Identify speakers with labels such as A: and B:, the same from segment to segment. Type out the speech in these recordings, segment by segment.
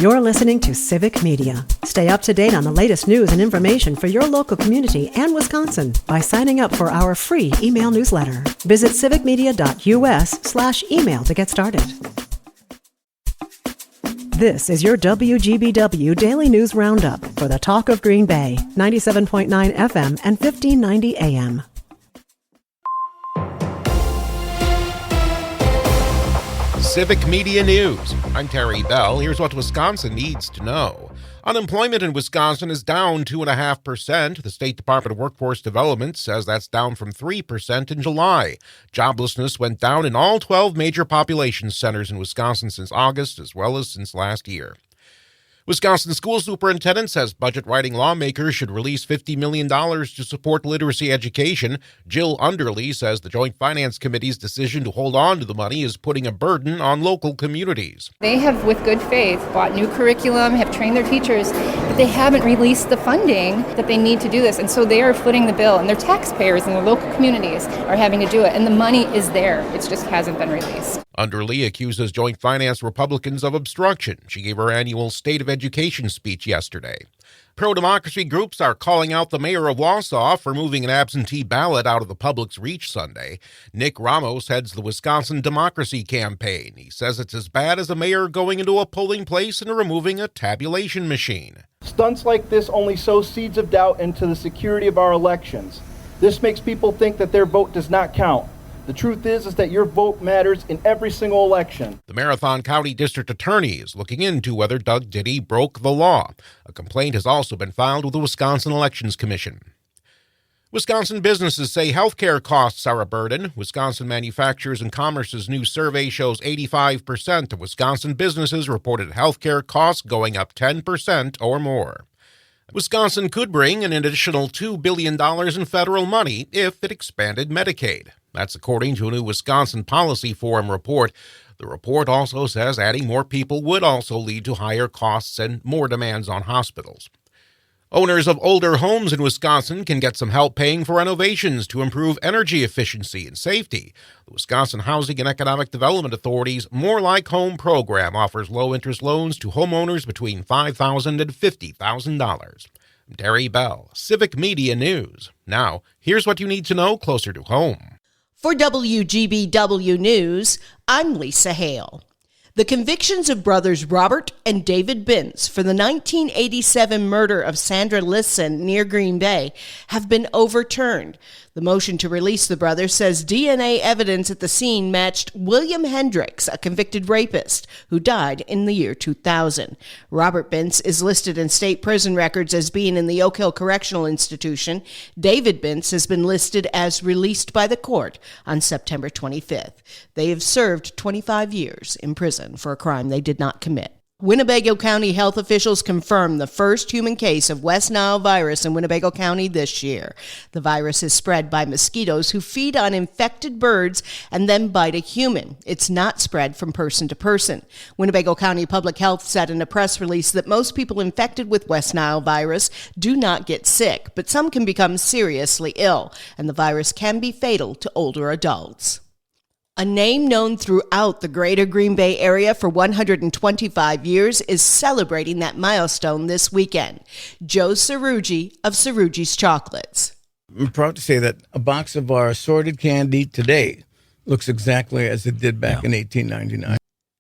A: You're listening to Civic Media. Stay up to date on the latest news and information for your local community and Wisconsin by signing up for our free email newsletter. Visit civicmedia.us/email to get started. This is your WGBW Daily News Roundup for the Talk of Green Bay, 97.9 FM and 1590 AM.
B: Civic Media News. I'm Terry Bell. Here's what Wisconsin needs to know. Unemployment in Wisconsin is down 2.5%. The State Department of Workforce Development says that's down from 3% in July. Joblessness went down in all 12 major population centers in Wisconsin since August, as well as since last year. Wisconsin school superintendent says budget-writing lawmakers should release $50 million to support literacy education. Jill Underly says the Joint Finance Committee's decision to hold on to the money is putting a burden on local communities.
C: They have, with good faith, bought new curriculum, have trained their teachers, but they haven't released the funding that they need to do this. And so they are footing the bill, and their taxpayers and their local communities are having to do it. And the money is there. It just hasn't been released.
B: Underly accuses Joint Finance Republicans of obstruction. She gave her annual State of Education speech yesterday. Pro-democracy groups are calling out the mayor of Wausau for moving an absentee ballot out of the public's reach Sunday. Nick Ramos heads the Wisconsin Democracy Campaign. He says it's as bad as a mayor going into a polling place and removing a tabulation machine.
D: Stunts like this only sow seeds of doubt into the security of our elections. This makes people think that their vote does not count. The truth is that your vote matters in every single election.
B: The Marathon County District Attorney is looking into whether Doug Diddy broke the law. A complaint has also been filed with the Wisconsin Elections Commission. Wisconsin businesses say healthcare costs are a burden. Wisconsin Manufacturers and Commerce's new survey shows 85% of Wisconsin businesses reported healthcare costs going up 10% or more. Wisconsin could bring an additional $2 billion in federal money if it expanded Medicaid. That's according to a new Wisconsin Policy Forum report. The report also says adding more people would also lead to higher costs and more demands on hospitals. Owners of older homes in Wisconsin can get some help paying for renovations to improve energy efficiency and safety. The Wisconsin Housing and Economic Development Authority's More Like Home program offers low-interest loans to homeowners between $5,000 and $50,000. I'm Terry Bell, Civic Media News. Now, here's what you need to know closer to home.
E: For WGBW News, I'm Lisa Hale. The convictions of brothers Robert and David Bentz for the 1987 murder of Sandra Lisson near Green Bay have been overturned. The motion to release the brothers says DNA evidence at the scene matched William Hendricks, a convicted rapist who died in the year 2000. Robert Bentz is listed in state prison records as being in the Oak Hill Correctional Institution. David Bentz has been listed as released by the court on September 25th. They have served 25 years in prison for a crime they did not commit. Winnebago County health officials confirmed the first human case of West Nile virus in Winnebago County this year. The virus is spread by mosquitoes who feed on infected birds and then bite a human. It's not spread from person to person. Winnebago County Public Health said in a press release that most people infected with West Nile virus do not get sick, but some can become seriously ill, and the virus can be fatal to older adults. A name known throughout the greater Green Bay area for 125 years is celebrating that milestone this weekend. Joe Cerrugi of Cerrugi's Chocolates.
F: I'm proud to say that a box of our assorted candy today looks exactly as it did back in 1899.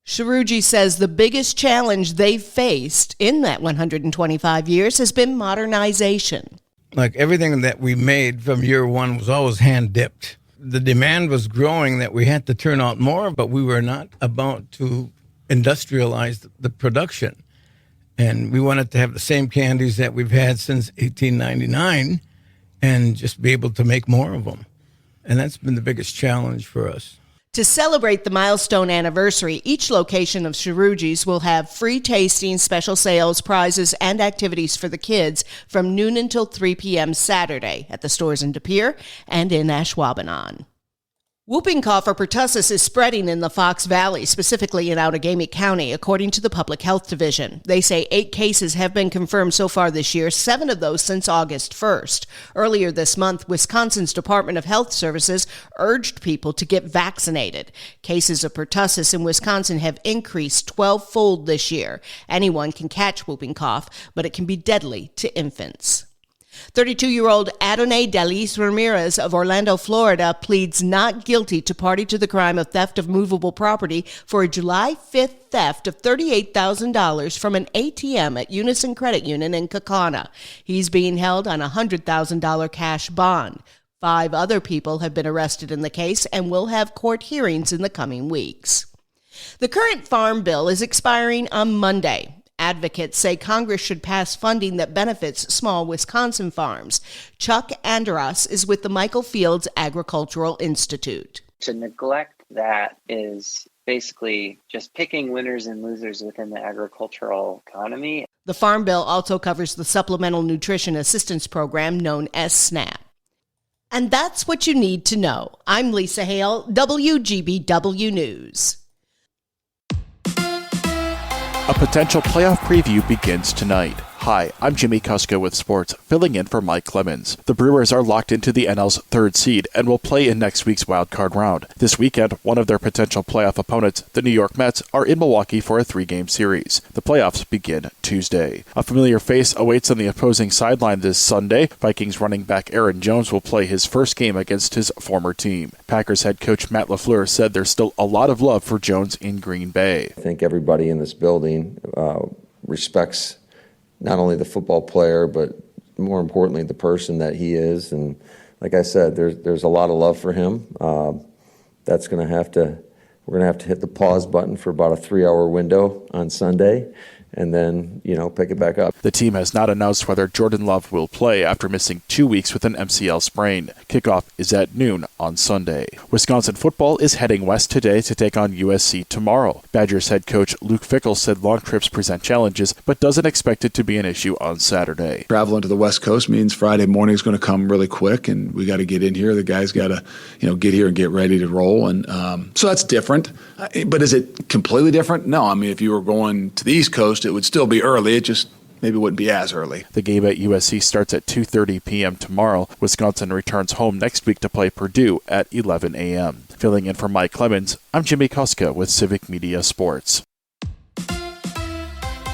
E: Cerrugi says the biggest challenge they've faced in that 125 years has been modernization.
F: Like everything that we made from year one was always hand-dipped. The demand was growing that we had to turn out more, but we were not about to industrialize the production. And we wanted to have the same candies that we've had since 1899 and just be able to make more of them. And that's been the biggest challenge for us.
E: To celebrate the milestone anniversary, each location of Cerrugi's will have free tasting, special sales, prizes, and activities for the kids from noon until 3 p.m. Saturday at the stores in De Pere and in Ashwaubenon. Whooping cough or pertussis is spreading in the Fox Valley, specifically in Outagamie County, according to the Public Health Division. They say 8 cases have been confirmed so far this year, 7 of those since August 1st. Earlier this month, Wisconsin's Department of Health Services urged people to get vaccinated. Cases of pertussis in Wisconsin have increased 12-fold this year. Anyone can catch whooping cough, but it can be deadly to infants. 32-year-old Adonai Delis Ramirez of Orlando, Florida, pleads not guilty to party to the crime of theft of movable property for a July 5th theft of $38,000 from an ATM at Unison Credit Union in Kaukauna. He's being held on a $100,000 cash bond. 5 other people have been arrested in the case and will have court hearings in the coming weeks. The current farm bill is expiring on Monday. Advocates say Congress should pass funding that benefits small Wisconsin farms. Chuck Andras is with the Michael Fields Agricultural Institute.
G: To neglect that is basically just picking winners and losers within the agricultural economy.
E: The Farm Bill also covers the Supplemental Nutrition Assistance Program known as SNAP. And that's what you need to know. I'm Lisa Hale, WGBW News.
H: A potential playoff preview begins tonight. Hi, I'm Jimmy Kuska with sports, filling in for Mike Clemens. The Brewers are locked into the NL's 3rd seed and will play in next week's wildcard round. This weekend, one of their potential playoff opponents, the New York Mets, are in Milwaukee for a 3-game series. The playoffs begin Tuesday. A familiar face awaits on the opposing sideline this Sunday. Vikings running back Aaron Jones will play his first game against his former team. Packers head coach Matt LaFleur said there's still a lot of love for Jones in Green Bay.
I: I think everybody in this building respects not only the football player, but more importantly, the person that he is. And like I said, there's a lot of love for him. We're going to have to hit the pause button for about a 3-hour window on Sunday, and then, pick it back up.
H: The team has not announced whether Jordan Love will play after missing 2 weeks with an MCL sprain. Kickoff is at noon on Sunday. Wisconsin football is heading west today to take on USC tomorrow. Badgers head coach Luke Fickell said long trips present challenges, but doesn't expect it to be an issue on Saturday.
J: Traveling to the West Coast means Friday morning is going to come really quick, and we got to get in here. The guys got to, get here and get ready to roll, and so that's different. But is it completely different? No. I mean, if you were going to the East Coast, it would still be early. It just maybe wouldn't be as early.
H: The game at USC starts at 2:30 p.m. tomorrow. Wisconsin returns home next week to play Purdue at 11 a.m. Filling in for Mike Clemens, I'm Jimmy Kuska with Civic Media Sports.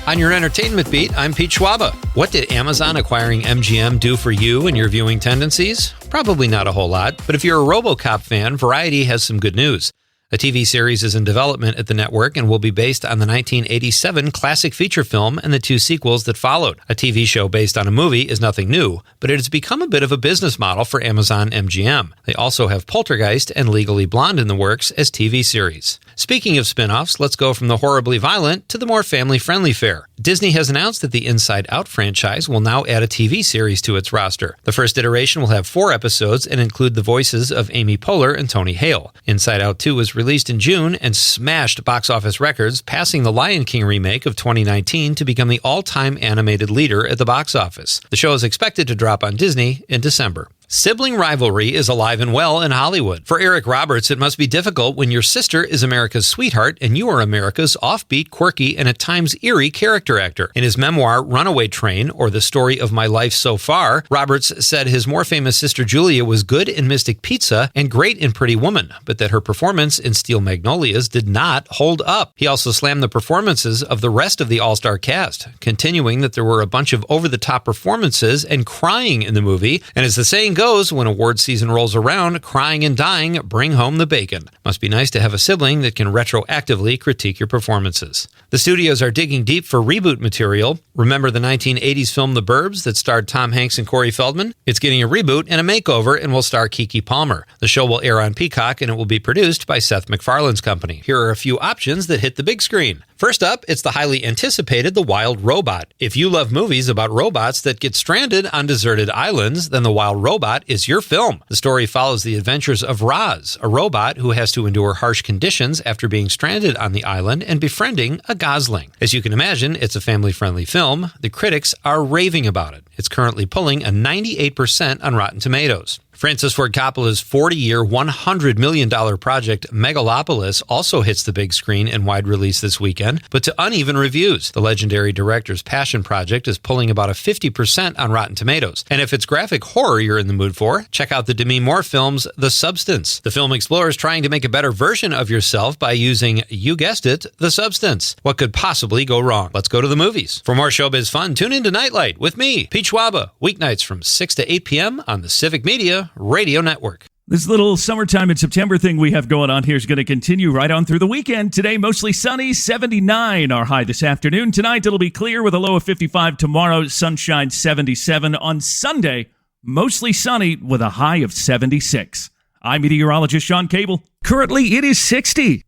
K: On your entertainment beat, I'm Pete Schwaba. What did Amazon acquiring MGM do for you and your viewing tendencies? Probably not a whole lot, but if you're a RoboCop fan, Variety has some good news. A TV series is in development at the network and will be based on the 1987 classic feature film and the 2 sequels that followed. A TV show based on a movie is nothing new, but it has become a bit of a business model for Amazon MGM. They also have Poltergeist and Legally Blonde in the works as TV series. Speaking of spin-offs, let's go from the horribly violent to the more family-friendly fare. Disney has announced that the Inside Out franchise will now add a TV series to its roster. The first iteration will have 4 episodes and include the voices of Amy Poehler and Tony Hale. Inside Out 2 was released in June and smashed box office records, passing the Lion King remake of 2019 to become the all-time animated leader at the box office. The show is expected to drop on Disney in December. Sibling rivalry is alive and well in Hollywood. For Eric Roberts, it must be difficult when your sister is America's sweetheart and you are America's offbeat, quirky, and at times eerie character actor. In his memoir, Runaway Train, or The Story of My Life So Far, Roberts said his more famous sister Julia was good in Mystic Pizza and great in Pretty Woman, but that her performance in Steel Magnolias did not hold up. He also slammed the performances of the rest of the all-star cast, continuing that there were a bunch of over-the-top performances and crying in the movie, and as the saying goes, when award season rolls around, crying and dying bring home the bacon. Must be nice to have a sibling that can retroactively critique your performances. The studios are digging deep for reboot material. Remember the 1980s film The Burbs that starred Tom Hanks and Corey Feldman? It's getting a reboot and a makeover and will star Keke Palmer. The show will air on Peacock and it will be produced by Seth MacFarlane's company. Here are a few options that hit the big screen. First up, it's the highly anticipated The Wild Robot. If you love movies about robots that get stranded on deserted islands, then The Wild Robot is your film. The story follows the adventures of Roz, a robot who has to endure harsh conditions after being stranded on the island and befriending a gosling. As you can imagine, it's a family-friendly film. The critics are raving about it. It's currently pulling a 98% on Rotten Tomatoes. Francis Ford Coppola's 40-year, $100 million project Megalopolis also hits the big screen in wide release this weekend, but to uneven reviews. The legendary director's passion project is pulling about a 50% on Rotten Tomatoes. And if it's graphic horror you're in the mood for, check out the Demi Moore film's The Substance. The film explores trying to make a better version of yourself by using, you guessed it, the substance. What could possibly go wrong? Let's go to the movies. For more showbiz fun, tune into Nightlight with me, Pete Schwaba, weeknights from 6 to 8 p.m. on the Civic Media Radio Network.
L: This little summertime in September thing we have going on here is going to continue right on through the weekend. Today, mostly sunny, 79 our high this afternoon. Tonight, it'll be clear with a low of 55. Tomorrow, sunshine, 77. On Sunday, mostly sunny with a high of 76. I'm meteorologist Sean Cable. Currently, it is 60.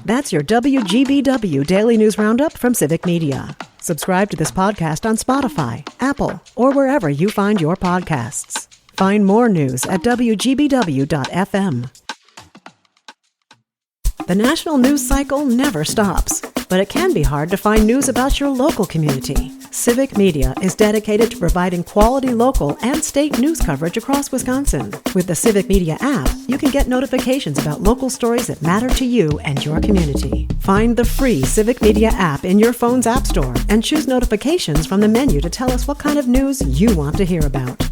A: That's your WGBW Daily News Roundup from Civic Media. Subscribe to this podcast on Spotify, Apple, or wherever you find your podcasts. Find more news at WGBW.FM. The national news cycle never stops, but it can be hard to find news about your local community. Civic Media is dedicated to providing quality local and state news coverage across Wisconsin. With the Civic Media app, you can get notifications about local stories that matter to you and your community. Find the free Civic Media app in your phone's app store and choose notifications from the menu to tell us what kind of news you want to hear about.